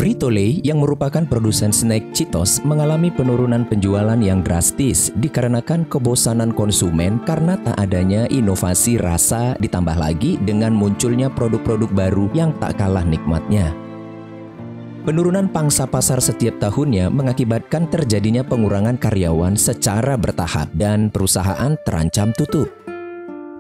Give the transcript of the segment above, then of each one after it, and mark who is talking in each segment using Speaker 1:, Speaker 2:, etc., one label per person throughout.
Speaker 1: Frito-Lay yang merupakan produsen snack Cheetos mengalami penurunan penjualan yang drastis dikarenakan kebosanan konsumen karena tak adanya inovasi rasa, ditambah lagi dengan munculnya produk-produk baru yang tak kalah nikmatnya. Penurunan pangsa pasar setiap tahunnya mengakibatkan terjadinya pengurangan karyawan secara bertahap dan perusahaan terancam tutup.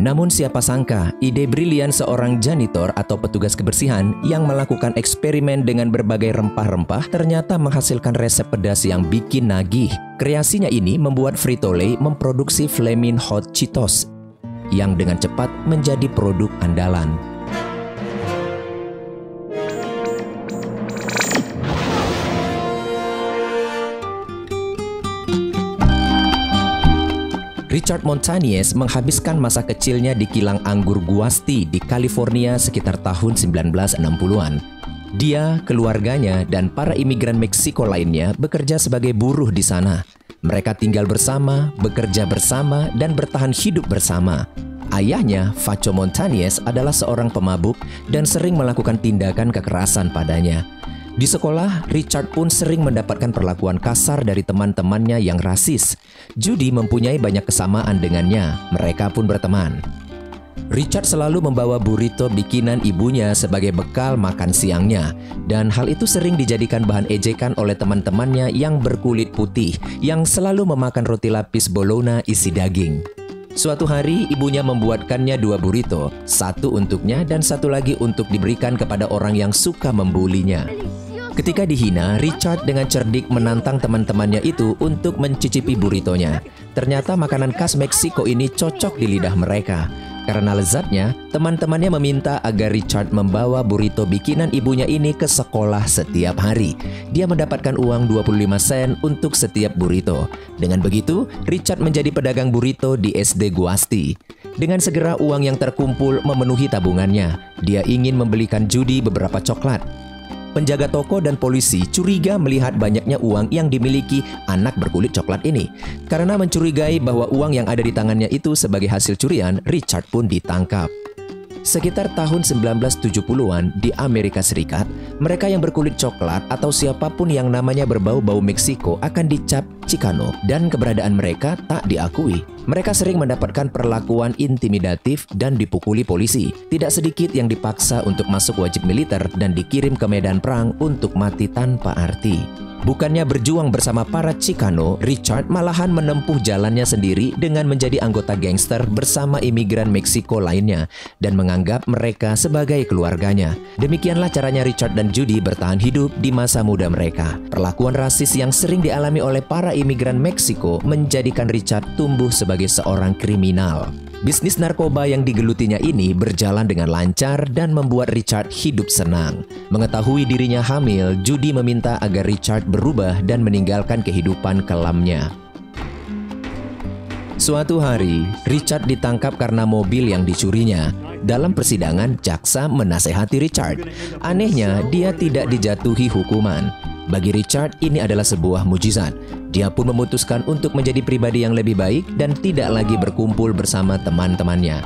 Speaker 1: Namun siapa sangka, ide brilian seorang janitor atau petugas kebersihan yang melakukan eksperimen dengan berbagai rempah-rempah ternyata menghasilkan resep pedas yang bikin nagih. Kreasinya ini membuat Frito-Lay memproduksi Flamin' Hot Cheetos yang dengan cepat menjadi produk andalan. Richard Montañez menghabiskan masa kecilnya di kilang anggur Guasti di California sekitar tahun 1960-an. Dia, keluarganya, dan para imigran Meksiko lainnya bekerja sebagai buruh di sana. Mereka tinggal bersama, bekerja bersama, dan bertahan hidup bersama. Ayahnya, Facho Montañez, adalah seorang pemabuk dan sering melakukan tindakan kekerasan padanya. Di sekolah, Richard pun sering mendapatkan perlakuan kasar dari teman-temannya yang rasis. Judy mempunyai banyak kesamaan dengannya, mereka pun berteman. Richard selalu membawa burrito bikinan ibunya sebagai bekal makan siangnya, dan hal itu sering dijadikan bahan ejekan oleh teman-temannya yang berkulit putih, yang selalu memakan roti lapis bologna isi daging. Suatu hari, ibunya membuatkannya 2 burrito, satu untuknya dan satu lagi untuk diberikan kepada orang yang suka membulinya. Ketika dihina, Richard dengan cerdik menantang teman-temannya itu untuk mencicipi burritonya. Ternyata makanan khas Meksiko ini cocok di lidah mereka. Karena lezatnya, teman-temannya meminta agar Richard membawa burrito bikinan ibunya ini ke sekolah setiap hari. Dia mendapatkan uang 25 sen untuk setiap burrito. Dengan begitu, Richard menjadi pedagang burrito di SD Guasti. Dengan segera uang yang terkumpul memenuhi tabungannya, dia ingin membelikan Judy beberapa coklat. Penjaga toko dan polisi curiga melihat banyaknya uang yang dimiliki anak berkulit coklat ini. Karena mencurigai bahwa uang yang ada di tangannya itu sebagai hasil curian, Richard pun ditangkap. Sekitar tahun 1970-an di Amerika Serikat, mereka yang berkulit coklat atau siapapun yang namanya berbau-bau Meksiko akan dicap Chicano dan keberadaan mereka tak diakui. Mereka sering mendapatkan perlakuan intimidatif dan dipukuli polisi. Tidak sedikit yang dipaksa untuk masuk wajib militer dan dikirim ke medan perang untuk mati tanpa arti. Bukannya berjuang bersama para Chicano, Richard malahan menempuh jalannya sendiri dengan menjadi anggota gangster bersama imigran Meksiko lainnya dan menganggap mereka sebagai keluarganya. Demikianlah caranya Richard dan Judy bertahan hidup di masa muda mereka. Perlakuan rasis yang sering dialami oleh para imigran Meksiko menjadikan Richard tumbuh sebagai seorang kriminal. Bisnis narkoba yang digelutinya ini berjalan dengan lancar dan membuat Richard hidup senang. Mengetahui dirinya hamil, Judy meminta agar Richard berubah dan meninggalkan kehidupan kelamnya. Suatu hari, Richard ditangkap karena mobil yang dicurinya. Dalam persidangan, jaksa menasehati Richard. Anehnya, dia tidak dijatuhi hukuman. Bagi Richard, ini adalah sebuah mukjizat. Dia pun memutuskan untuk menjadi pribadi yang lebih baik dan tidak lagi berkumpul bersama teman-temannya.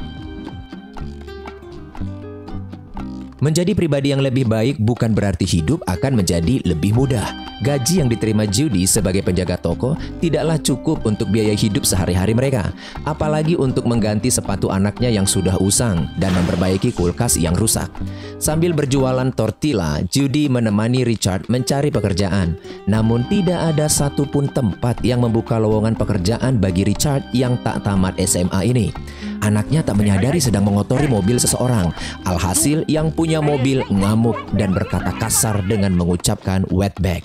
Speaker 1: Menjadi pribadi yang lebih baik bukan berarti hidup akan menjadi lebih mudah. Gaji yang diterima Judy sebagai penjaga toko tidaklah cukup untuk biaya hidup sehari-hari mereka, apalagi untuk mengganti sepatu anaknya yang sudah usang dan memperbaiki kulkas yang rusak. Sambil berjualan tortilla, Judy menemani Richard mencari pekerjaan. Namun tidak ada satupun tempat yang membuka lowongan pekerjaan bagi Richard yang tak tamat SMA ini. Anaknya tak menyadari sedang mengotori mobil seseorang. Alhasil yang punya mobil ngamuk dan berkata kasar dengan mengucapkan wetback.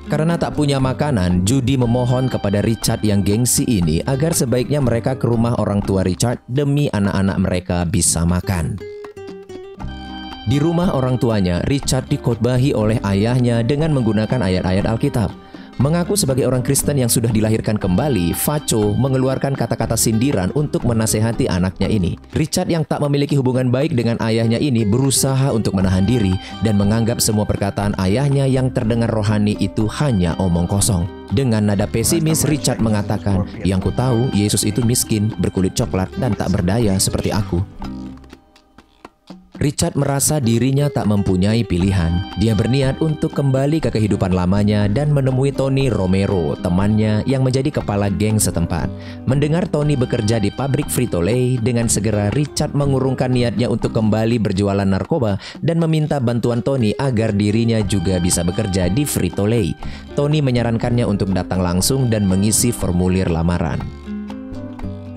Speaker 1: Karena tak punya makanan, Judy memohon kepada Richard yang gengsi ini agar sebaiknya mereka ke rumah orang tua Richard demi anak-anak mereka bisa makan. Di rumah orang tuanya, Richard dikhotbahi oleh ayahnya dengan menggunakan ayat-ayat Alkitab. Mengaku sebagai orang Kristen yang sudah dilahirkan kembali, Vacho mengeluarkan kata-kata sindiran untuk menasehati anaknya ini. Richard yang tak memiliki hubungan baik dengan ayahnya ini berusaha untuk menahan diri dan menganggap semua perkataan ayahnya yang terdengar rohani itu hanya omong kosong. Dengan nada pesimis, Richard mengatakan, "Yang ku tahu, Yesus itu miskin, berkulit coklat, dan tak berdaya seperti aku." Richard merasa dirinya tak mempunyai pilihan. Dia berniat untuk kembali ke kehidupan lamanya dan menemui Tony Romero, temannya yang menjadi kepala geng setempat. Mendengar Tony bekerja di pabrik Frito-Lay, dengan segera Richard mengurungkan niatnya untuk kembali berjualan narkoba dan meminta bantuan Tony agar dirinya juga bisa bekerja di Frito-Lay. Tony menyarankannya untuk datang langsung dan mengisi formulir lamaran.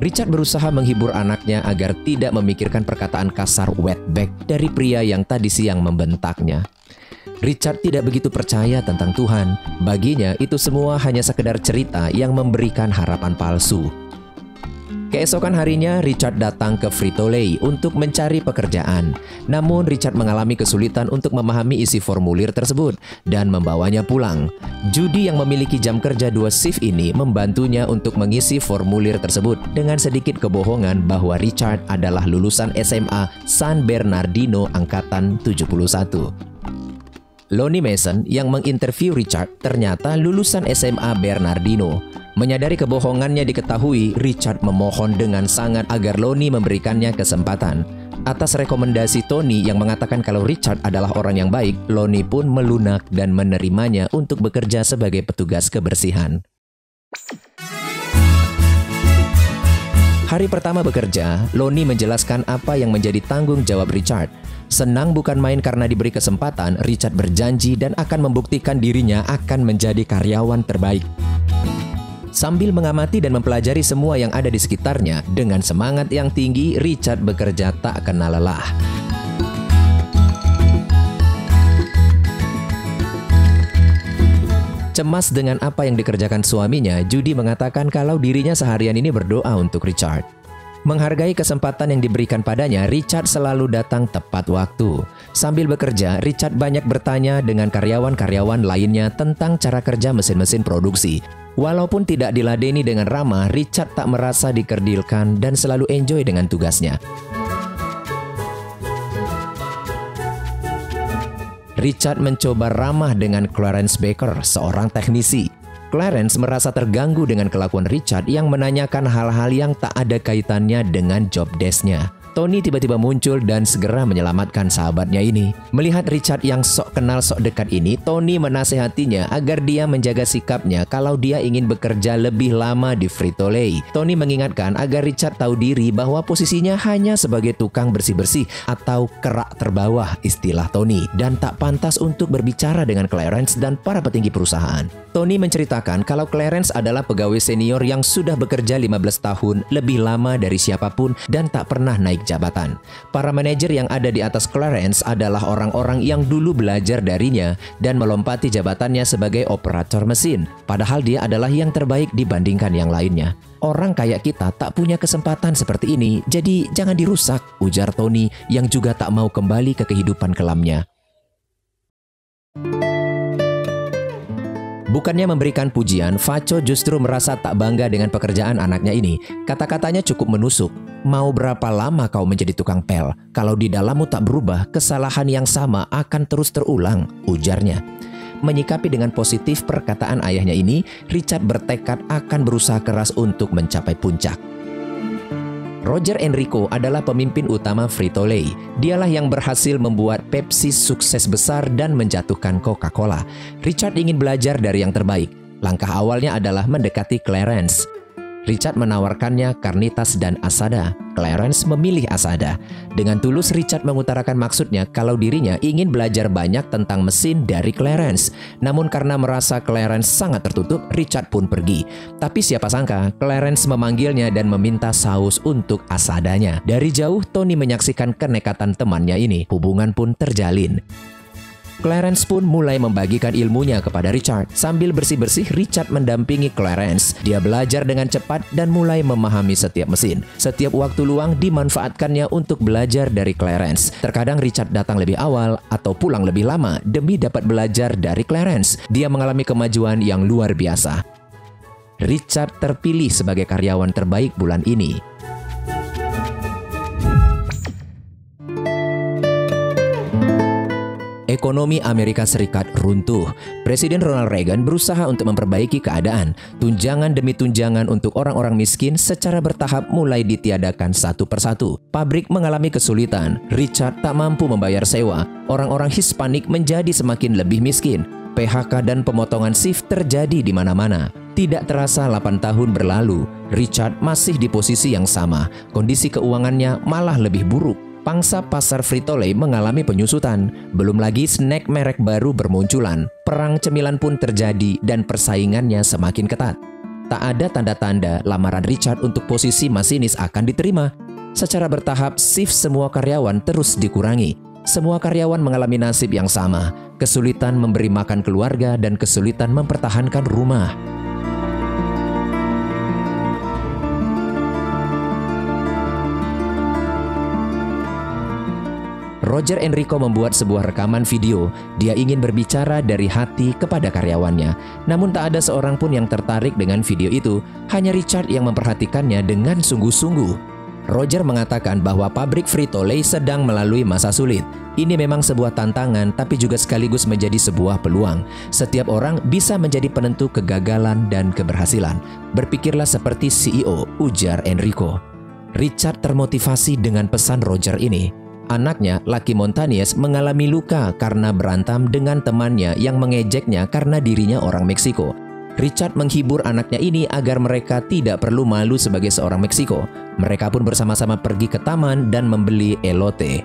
Speaker 1: Richard berusaha menghibur anaknya agar tidak memikirkan perkataan kasar wetback dari pria yang tadi siang membentaknya. Richard tidak begitu percaya tentang Tuhan. Baginya itu semua hanya sekedar cerita yang memberikan harapan palsu. Keesokan harinya, Richard datang ke Frito-Lay untuk mencari pekerjaan. Namun, Richard mengalami kesulitan untuk memahami isi formulir tersebut dan membawanya pulang. Judy yang memiliki jam kerja 2 shift ini membantunya untuk mengisi formulir tersebut dengan sedikit kebohongan bahwa Richard adalah lulusan SMA San Bernardino angkatan 71. Lonnie Mason yang menginterview Richard ternyata lulusan SMA Bernardino. Menyadari kebohongannya diketahui, Richard memohon dengan sangat agar Lonnie memberikannya kesempatan. Atas rekomendasi Tony yang mengatakan kalau Richard adalah orang yang baik, Lonnie pun melunak dan menerimanya untuk bekerja sebagai petugas kebersihan. Hari pertama bekerja, Lonnie menjelaskan apa yang menjadi tanggung jawab Richard. Senang bukan main karena diberi kesempatan, Richard berjanji dan akan membuktikan dirinya akan menjadi karyawan terbaik. Sambil mengamati dan mempelajari semua yang ada di sekitarnya, dengan semangat yang tinggi, Richard bekerja tak kenal lelah. Cemas dengan apa yang dikerjakan suaminya, Judy mengatakan kalau dirinya seharian ini berdoa untuk Richard. Menghargai kesempatan yang diberikan padanya, Richard selalu datang tepat waktu. Sambil bekerja, Richard banyak bertanya dengan karyawan-karyawan lainnya tentang cara kerja mesin-mesin produksi. Walaupun tidak diladeni dengan ramah, Richard tak merasa dikerdilkan dan selalu enjoy dengan tugasnya. Richard mencoba ramah dengan Clarence Baker, seorang teknisi. Clarence merasa terganggu dengan kelakuan Richard yang menanyakan hal-hal yang tak ada kaitannya dengan job desk-nya. Tony tiba-tiba muncul dan segera menyelamatkan sahabatnya ini. Melihat Richard yang sok kenal sok dekat ini, Tony menasehatinya agar dia menjaga sikapnya kalau dia ingin bekerja lebih lama di Frito-Lay. Tony mengingatkan agar Richard tahu diri bahwa posisinya hanya sebagai tukang bersih-bersih atau kerak terbawah istilah Tony, dan tak pantas untuk berbicara dengan Clarence dan para petinggi perusahaan. Tony menceritakan kalau Clarence adalah pegawai senior yang sudah bekerja 15 tahun lebih lama dari siapapun dan tak pernah naik jabatan. Para manajer yang ada di atas Clarence adalah orang-orang yang dulu belajar darinya dan melompati jabatannya sebagai operator mesin, padahal dia adalah yang terbaik dibandingkan yang lainnya. Orang kayak kita tak punya kesempatan seperti ini, jadi jangan dirusak, ujar Tony yang juga tak mau kembali ke kehidupan kelamnya. Bukannya memberikan pujian, Vacho justru merasa tak bangga dengan pekerjaan anaknya ini. Kata-katanya cukup menusuk. Mau berapa lama kau menjadi tukang pel? Kalau di dalammu tak berubah, kesalahan yang sama akan terus terulang, ujarnya. Menyikapi dengan positif perkataan ayahnya ini, Richard bertekad akan berusaha keras untuk mencapai puncak. Roger Enrico adalah pemimpin utama Frito-Lay. Dialah yang berhasil membuat Pepsi sukses besar dan menjatuhkan Coca-Cola. Richard ingin belajar dari yang terbaik. Langkah awalnya adalah mendekati Clarence. Richard menawarkannya Carnitas dan Asada. Clarence memilih Asada. Dengan tulus Richard mengutarakan maksudnya kalau dirinya ingin belajar banyak tentang mesin dari Clarence. Namun karena merasa Clarence sangat tertutup, Richard pun pergi. Tapi siapa sangka Clarence memanggilnya dan meminta saus untuk Asadanya. Dari jauh Tony menyaksikan kenekatan temannya ini. Hubungan pun terjalin. Clarence pun mulai membagikan ilmunya kepada Richard. Sambil bersih-bersih, Richard mendampingi Clarence. Dia belajar dengan cepat dan mulai memahami setiap mesin. Setiap waktu luang dimanfaatkannya untuk belajar dari Clarence. Terkadang Richard datang lebih awal atau pulang lebih lama demi dapat belajar dari Clarence. Dia mengalami kemajuan yang luar biasa. Richard terpilih sebagai karyawan terbaik bulan ini. Ekonomi Amerika Serikat runtuh. Presiden Ronald Reagan berusaha untuk memperbaiki keadaan. Tunjangan demi tunjangan untuk orang-orang miskin secara bertahap mulai ditiadakan satu persatu. Pabrik mengalami kesulitan. Richard tak mampu membayar sewa. Orang-orang Hispanik menjadi semakin lebih miskin. PHK dan pemotongan shift terjadi di mana-mana. Tidak terasa 8 tahun berlalu, Richard masih di posisi yang sama. Kondisi keuangannya malah lebih buruk. Pangsa pasar Frito-Lay mengalami penyusutan. Belum lagi snack merek baru bermunculan. Perang cemilan pun terjadi dan persaingannya semakin ketat. Tak ada tanda-tanda lamaran Richard untuk posisi masinis akan diterima. Secara bertahap, shift semua karyawan terus dikurangi. Semua karyawan mengalami nasib yang sama. Kesulitan memberi makan keluarga dan kesulitan mempertahankan rumah. Roger Enrico membuat sebuah rekaman video. Dia ingin berbicara dari hati kepada karyawannya. Namun tak ada seorang pun yang tertarik dengan video itu. Hanya Richard yang memperhatikannya dengan sungguh-sungguh. Roger mengatakan bahwa pabrik Frito-Lay sedang melalui masa sulit. Ini memang sebuah tantangan, tapi juga sekaligus menjadi sebuah peluang. Setiap orang bisa menjadi penentu kegagalan dan keberhasilan. Berpikirlah seperti CEO, ujar Enrico. Richard termotivasi dengan pesan Roger ini. Anaknya, Lucky Montañez, mengalami luka karena berantam dengan temannya yang mengejeknya karena dirinya orang Meksiko. Richard menghibur anaknya ini agar mereka tidak perlu malu sebagai seorang Meksiko. Mereka pun bersama-sama pergi ke taman dan membeli elote.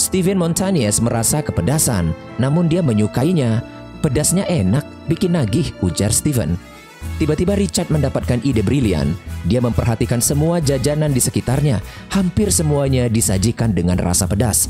Speaker 1: Steven Montañez merasa kepedasan, namun dia menyukainya. Pedasnya enak, bikin nagih, ujar Steven. Tiba-tiba Richard mendapatkan ide brilian. Dia memperhatikan semua jajanan di sekitarnya. Hampir semuanya disajikan dengan rasa pedas.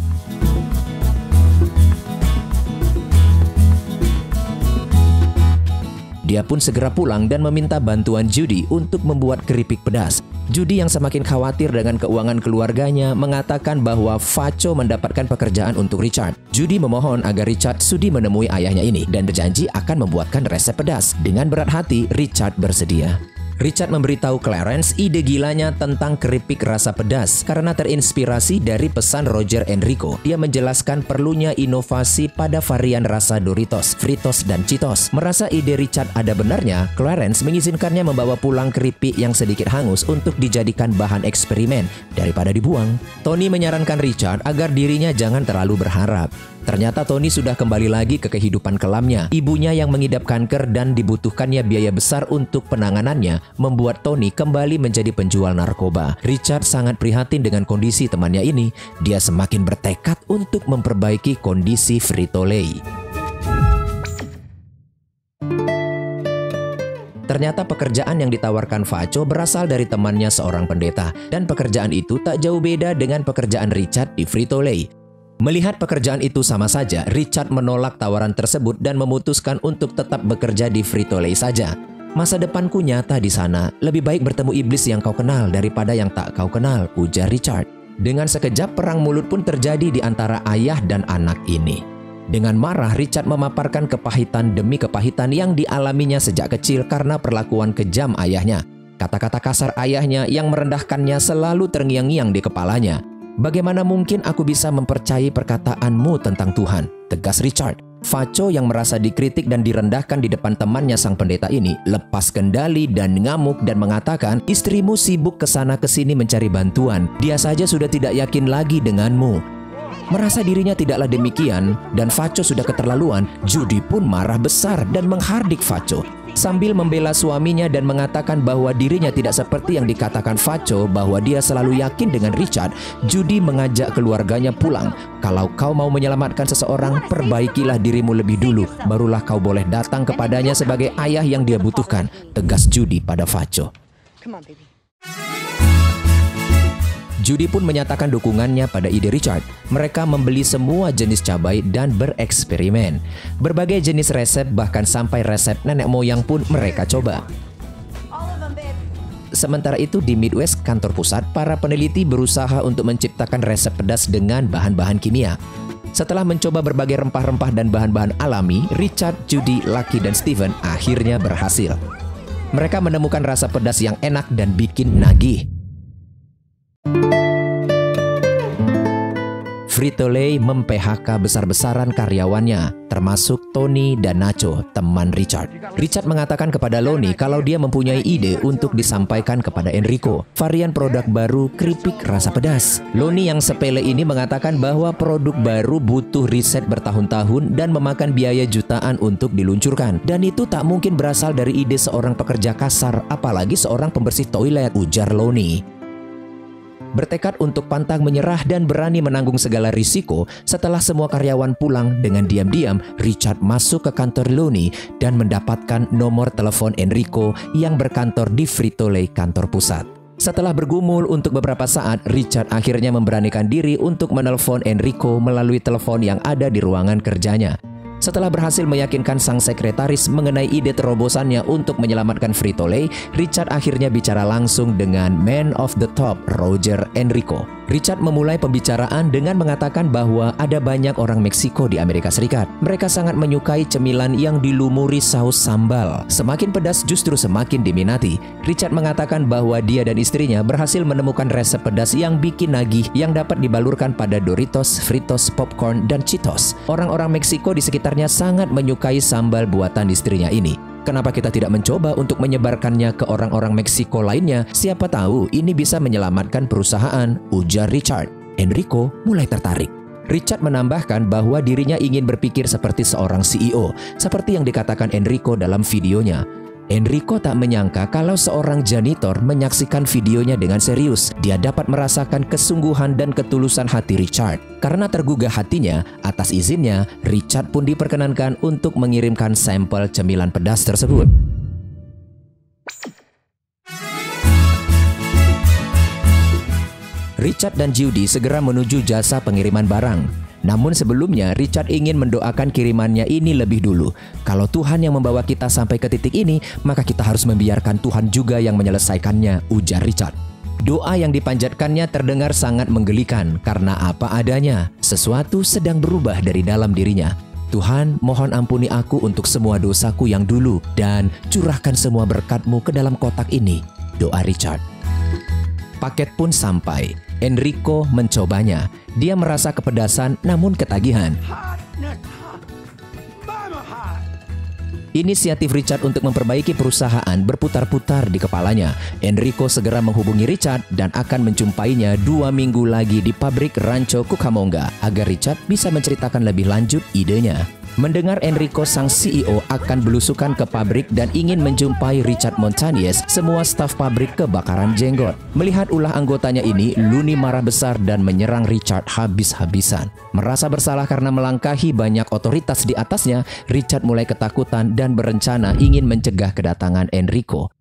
Speaker 1: Dia pun segera pulang dan meminta bantuan Judy untuk membuat keripik pedas. Judy yang semakin khawatir dengan keuangan keluarganya mengatakan bahwa Facho mendapatkan pekerjaan untuk Richard. Judy memohon agar Richard sudi menemui ayahnya ini dan berjanji akan membuatkan resep pedas. Dengan berat hati, Richard bersedia. Richard memberitahu Clarence ide gilanya tentang keripik rasa pedas karena terinspirasi dari pesan Roger Enrico. Dia menjelaskan perlunya inovasi pada varian rasa Doritos, Fritos, dan Cheetos. Merasa ide Richard ada benarnya, Clarence mengizinkannya membawa pulang keripik yang sedikit hangus untuk dijadikan bahan eksperimen daripada dibuang. Tony menyarankan Richard agar dirinya jangan terlalu berharap. Ternyata Tony sudah kembali lagi ke kehidupan kelamnya. Ibunya yang mengidap kanker dan dibutuhkannya biaya besar untuk penanganannya membuat Tony kembali menjadi penjual narkoba. Richard sangat prihatin dengan kondisi temannya ini. Dia semakin bertekad untuk memperbaiki kondisi Frito-Lay. Ternyata pekerjaan yang ditawarkan Facho berasal dari temannya seorang pendeta. Dan pekerjaan itu tak jauh beda dengan pekerjaan Richard di Frito-Lay. Melihat pekerjaan itu sama saja, Richard menolak tawaran tersebut dan memutuskan untuk tetap bekerja di Frito-Lay saja. Masa depanku nyata di sana, lebih baik bertemu iblis yang kau kenal daripada yang tak kau kenal, ujar Richard. Dengan sekejap perang mulut pun terjadi di antara ayah dan anak ini. Dengan marah, Richard memaparkan kepahitan demi kepahitan yang dialaminya sejak kecil karena perlakuan kejam ayahnya. Kata-kata kasar ayahnya yang merendahkannya selalu terngiang-ngiang di kepalanya. Bagaimana mungkin aku bisa mempercayai perkataanmu tentang Tuhan? Tegas Richard. Facho yang merasa dikritik dan direndahkan di depan temannya sang pendeta ini lepas kendali dan ngamuk dan mengatakan, istrimu sibuk kesana kesini mencari bantuan. Dia saja sudah tidak yakin lagi denganmu. Merasa dirinya tidaklah demikian dan Facho sudah keterlaluan, Judy pun marah besar dan menghardik Facho. Sambil membela suaminya dan mengatakan bahwa dirinya tidak seperti yang dikatakan Facho bahwa dia selalu yakin dengan Richard, Judy mengajak keluarganya pulang. Kalau kau mau menyelamatkan seseorang, perbaikilah dirimu lebih dulu, barulah kau boleh datang kepadanya sebagai ayah yang dia butuhkan, tegas Judy pada Facho. Judy pun menyatakan dukungannya pada ide Richard. Mereka membeli semua jenis cabai dan bereksperimen. Berbagai jenis resep, bahkan sampai resep nenek moyang pun mereka coba. Sementara itu di Midwest, kantor pusat, para peneliti berusaha untuk menciptakan resep pedas dengan bahan-bahan kimia. Setelah mencoba berbagai rempah-rempah dan bahan-bahan alami, Richard, Judy, Lucky, dan Steven akhirnya berhasil. Mereka menemukan rasa pedas yang enak dan bikin nagih. Frito-Lay mem-PHK besar-besaran karyawannya, termasuk Tony dan Nacho, teman Richard. Richard mengatakan kepada Lonnie kalau dia mempunyai ide untuk disampaikan kepada Enrico, varian produk baru keripik rasa pedas. Lonnie yang sepele ini mengatakan bahwa produk baru butuh riset bertahun-tahun dan memakan biaya jutaan untuk diluncurkan. Dan itu tak mungkin berasal dari ide seorang pekerja kasar, apalagi seorang pembersih toilet, ujar Lonnie. Bertekad untuk pantang menyerah dan berani menanggung segala risiko, setelah semua karyawan pulang, dengan diam-diam Richard masuk ke kantor Lonnie dan mendapatkan nomor telepon Enrico yang berkantor di Frito-Lay kantor pusat. Setelah bergumul untuk beberapa saat, Richard akhirnya memberanikan diri untuk menelpon Enrico melalui telepon yang ada di ruangan kerjanya. Setelah berhasil meyakinkan sang sekretaris mengenai ide terobosannya untuk menyelamatkan Frito-Lay, Richard akhirnya bicara langsung dengan man of the top, Roger Enrico. Richard memulai pembicaraan dengan mengatakan bahwa ada banyak orang Meksiko di Amerika Serikat. Mereka sangat menyukai cemilan yang dilumuri saus sambal. Semakin pedas justru semakin diminati. Richard mengatakan bahwa dia dan istrinya berhasil menemukan resep pedas yang bikin nagih yang dapat dibalurkan pada Doritos, Fritos, popcorn, dan Cheetos. Orang-orang Meksiko di sekitarnya sangat menyukai sambal buatan istrinya ini. Kenapa kita tidak mencoba untuk menyebarkannya ke orang-orang Meksiko lainnya? Siapa tahu ini bisa menyelamatkan perusahaan, ujar Richard. Enrico mulai tertarik. Richard menambahkan bahwa dirinya ingin berpikir seperti seorang CEO, seperti yang dikatakan Enrico dalam videonya. Enrico tak menyangka kalau seorang janitor menyaksikan videonya dengan serius. Dia dapat merasakan kesungguhan dan ketulusan hati Richard. Karena tergugah hatinya, atas izinnya, Richard pun diperkenankan untuk mengirimkan sampel cemilan pedas tersebut. Richard dan Judy segera menuju jasa pengiriman barang. Namun sebelumnya, Richard ingin mendoakan kirimannya ini lebih dulu. Kalau Tuhan yang membawa kita sampai ke titik ini, maka kita harus membiarkan Tuhan juga yang menyelesaikannya, ujar Richard. Doa yang dipanjatkannya terdengar sangat menggelikan karena apa adanya. Sesuatu sedang berubah dari dalam dirinya. Tuhan, mohon ampuni aku untuk semua dosaku yang dulu dan curahkan semua berkat-Mu ke dalam kotak ini, doa Richard. Paket pun sampai. Enrico mencobanya. Dia merasa kepedasan namun ketagihan. Inisiatif Richard untuk memperbaiki perusahaan berputar-putar di kepalanya. Enrico segera menghubungi Richard dan akan menjumpainya 2 minggu lagi di pabrik Rancho Cucamonga agar Richard bisa menceritakan lebih lanjut idenya. Mendengar Enrico sang CEO akan belusukan ke pabrik dan ingin menjumpai Richard Montañez, semua staf pabrik kebakaran jenggot. Melihat ulah anggotanya ini, Lonnie marah besar dan menyerang Richard habis-habisan. Merasa bersalah karena melangkahi banyak otoritas di atasnya, Richard mulai ketakutan dan berencana ingin mencegah kedatangan Enrico.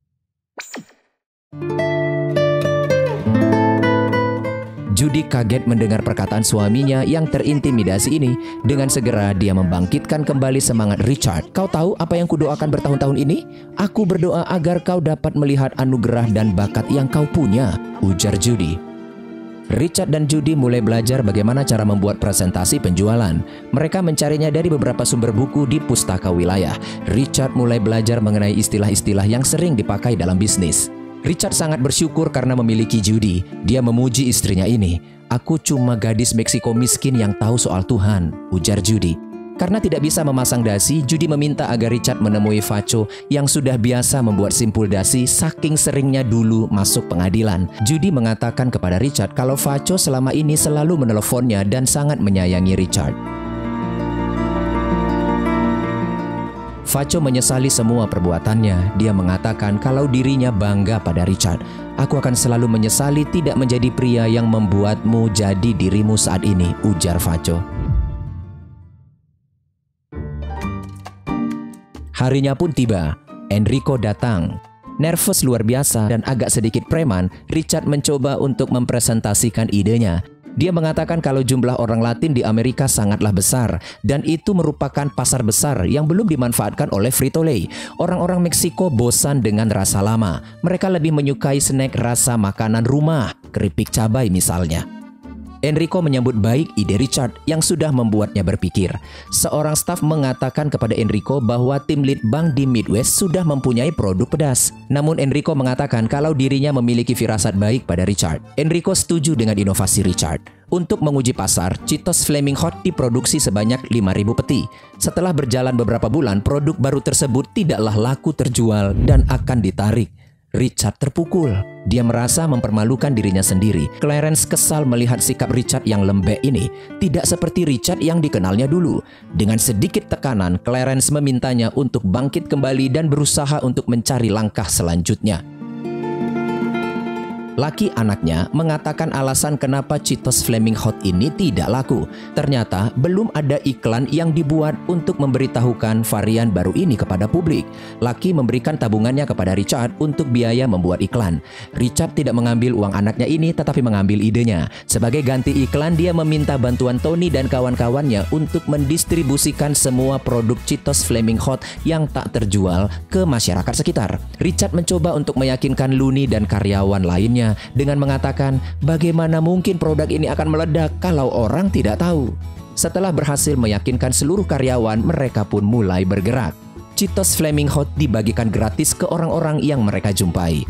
Speaker 1: Judy kaget mendengar perkataan suaminya yang terintimidasi ini. Dengan segera dia membangkitkan kembali semangat Richard. Kau tahu apa yang kudoakan bertahun-tahun ini? Aku berdoa agar kau dapat melihat anugerah dan bakat yang kau punya, ujar Judy. Richard dan Judy mulai belajar bagaimana cara membuat presentasi penjualan. Mereka mencarinya dari beberapa sumber buku di pustaka wilayah. Richard mulai belajar mengenai istilah-istilah yang sering dipakai dalam bisnis. Richard sangat bersyukur karena memiliki Judy. Dia memuji istrinya ini. Aku cuma gadis Meksiko miskin yang tahu soal Tuhan, ujar Judy. Karena tidak bisa memasang dasi, Judy meminta agar Richard menemui Facho yang sudah biasa membuat simpul dasi saking seringnya dulu masuk pengadilan. Judy mengatakan kepada Richard kalau Facho selama ini selalu meneleponnya dan sangat menyayangi Richard. Facho menyesali semua perbuatannya. Dia mengatakan kalau dirinya bangga pada Richard. Aku akan selalu menyesali tidak menjadi pria yang membuatmu jadi dirimu saat ini, ujar Facho. Harinya pun tiba. Enrico datang. Nervous luar biasa dan agak sedikit preman, Richard mencoba untuk mempresentasikan idenya. Dia mengatakan kalau jumlah orang Latin di Amerika sangatlah besar dan itu merupakan pasar besar yang belum dimanfaatkan oleh Frito-Lay. Orang-orang Meksiko bosan dengan rasa lama. Mereka lebih menyukai snack rasa makanan rumah, keripik cabai misalnya. Enrico menyambut baik ide Richard yang sudah membuatnya berpikir. Seorang staf mengatakan kepada Enrico bahwa tim lead bank di Midwest sudah mempunyai produk pedas. Namun Enrico mengatakan kalau dirinya memiliki firasat baik pada Richard. Enrico setuju dengan inovasi Richard. Untuk menguji pasar, Cheetos Flaming Hot diproduksi sebanyak 5.000 peti. Setelah berjalan beberapa bulan, produk baru tersebut tidaklah laku terjual dan akan ditarik. Richard terpukul. Dia merasa mempermalukan dirinya sendiri. Clarence kesal melihat sikap Richard yang lembek ini. Tidak seperti Richard yang dikenalnya dulu. Dengan sedikit tekanan, Clarence memintanya untuk bangkit kembali dan berusaha untuk mencari langkah selanjutnya. Laki anaknya mengatakan alasan kenapa Cheetos Flaming Hot ini tidak laku. Ternyata belum ada iklan yang dibuat untuk memberitahukan varian baru ini kepada publik. Laki memberikan tabungannya kepada Richard untuk biaya membuat iklan. Richard tidak mengambil uang anaknya ini tetapi mengambil idenya. Sebagai ganti iklan, dia meminta bantuan Tony dan kawan-kawannya untuk mendistribusikan semua produk Cheetos Flaming Hot yang tak terjual ke masyarakat sekitar. Richard mencoba untuk meyakinkan Looney dan karyawan lainnya dengan mengatakan bagaimana mungkin produk ini akan meledak kalau orang tidak tahu. Setelah berhasil meyakinkan seluruh karyawan, mereka pun mulai bergerak. Cheetos Flaming Hot dibagikan gratis ke orang-orang yang mereka jumpai.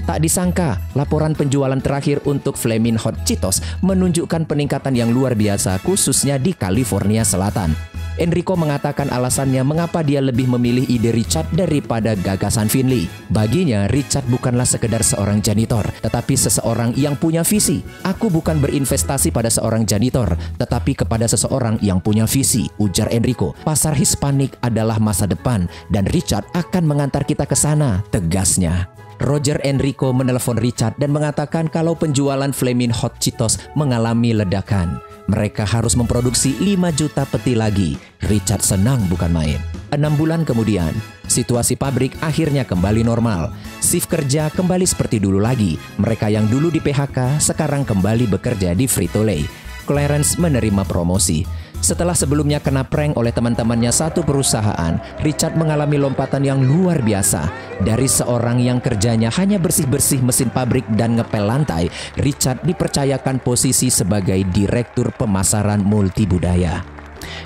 Speaker 1: Tak disangka, laporan penjualan terakhir untuk Flaming Hot Cheetos menunjukkan peningkatan yang luar biasa khususnya di California Selatan. Enrico mengatakan alasannya mengapa dia lebih memilih ide Richard daripada gagasan Finley. Baginya, Richard bukanlah sekedar seorang janitor, tetapi seseorang yang punya visi. Aku bukan berinvestasi pada seorang janitor, tetapi kepada seseorang yang punya visi, ujar Enrico. Pasar Hispanik adalah masa depan dan Richard akan mengantar kita ke sana, tegasnya. Roger Enrico menelepon Richard dan mengatakan kalau penjualan Flaming Hot Cheetos mengalami ledakan. Mereka harus memproduksi 5 juta peti lagi. Richard senang bukan main. 6 bulan kemudian, situasi pabrik akhirnya kembali normal. Shift kerja kembali seperti dulu lagi. Mereka yang dulu di PHK sekarang kembali bekerja di Frito-Lay. Clarence menerima promosi. Setelah sebelumnya kena prank oleh teman-temannya satu perusahaan, Richard mengalami lompatan yang luar biasa. Dari seorang yang kerjanya hanya bersih-bersih mesin pabrik dan ngepel lantai, Richard dipercayakan posisi sebagai direktur pemasaran multibudaya.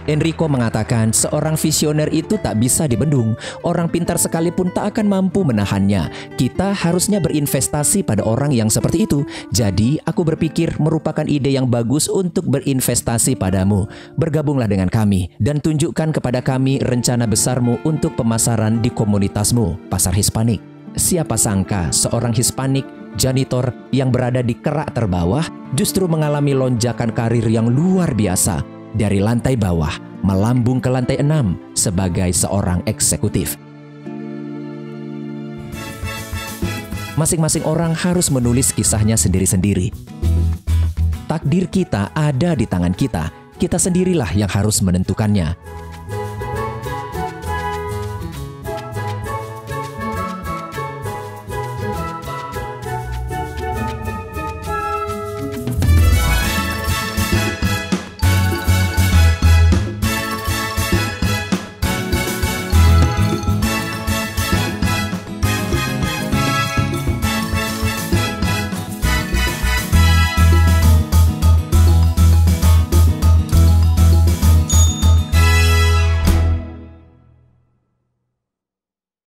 Speaker 1: Enrico mengatakan seorang visioner itu tak bisa dibendung. Orang pintar sekalipun tak akan mampu menahannya. Kita harusnya berinvestasi pada orang yang seperti itu. Jadi aku berpikir merupakan ide yang bagus untuk berinvestasi padamu. Bergabunglah dengan kami dan tunjukkan kepada kami rencana besarmu untuk pemasaran di komunitasmu, pasar Hispanik. Siapa sangka seorang Hispanik janitor yang berada di kerak terbawah justru mengalami lonjakan karir yang luar biasa. Dari lantai bawah melambung ke lantai 6 sebagai seorang eksekutif. Masing-masing orang harus menulis kisahnya sendiri-sendiri. Takdir kita ada di tangan kita. Kita sendirilah yang harus menentukannya.